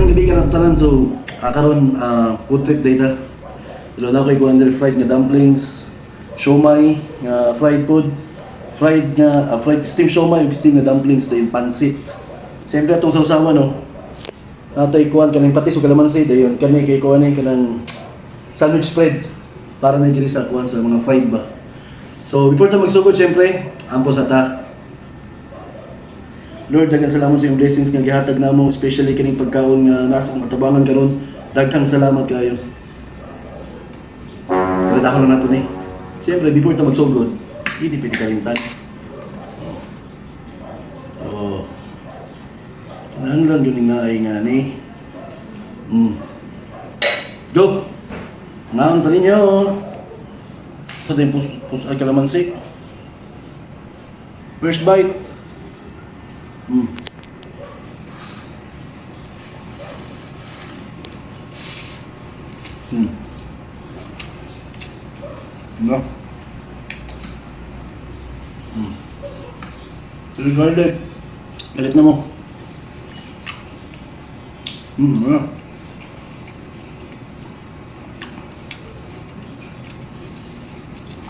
Magandang gabi ka ng tanan. So, karon food trip data. Ilo na ko ikuan diri fried nga dumplings, siomai nga fried food, fried steam siomai ug steam nga dumplings dayon pansit. Siyempre atong sausawan no. Natay kuan kaning patis ug kalamansi dayon kani kay kuan ni kanang sandwich spread para na diri sa kuan sa mga fried ba. So, before ta magsugod siyempre, ampo sa ta. Lord, daghang salamat sa iyong blessings nga gihatag namo, especially kining pagkaon nga nasa akong katabangan karon. Daghang salamat kayo. Pagdako na nato ni. Siyempre, before ta magsugod, hindi pwede kalimtan. Oo. Naan lang yun nga ay nga ni. Let's go! Ngaon ta ninyo. Ito din ay kalamansi. First bite. No. Chili garlic. Galit na mo. Ano?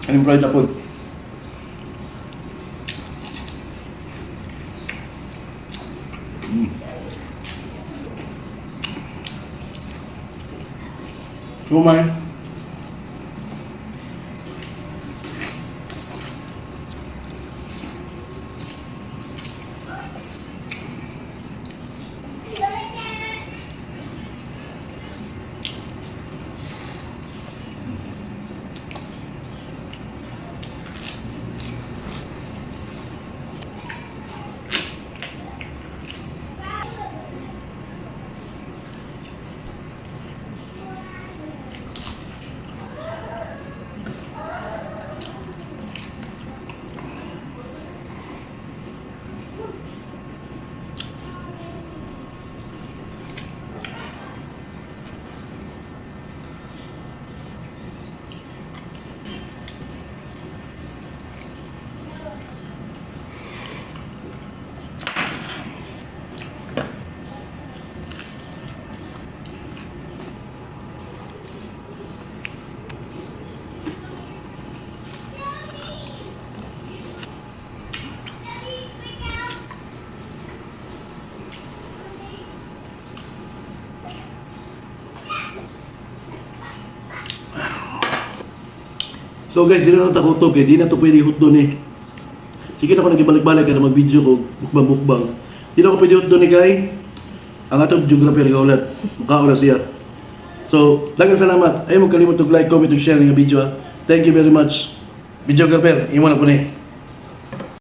Kaning fried apple. Siomai. So guys, dito na takutob kaya di na to pwede hotdon eh. Sige na ako nagibalik-balik ka na mag-video ko, mukbang-mukbang. Di na ako pwede hotdon eh kay ang atong geographer gaulat. Makaura siya. So, daghang salamat. Ayaw mo kalimot og like, comment ug share ng video ha. Thank you very much. Videographer, imo na po ni.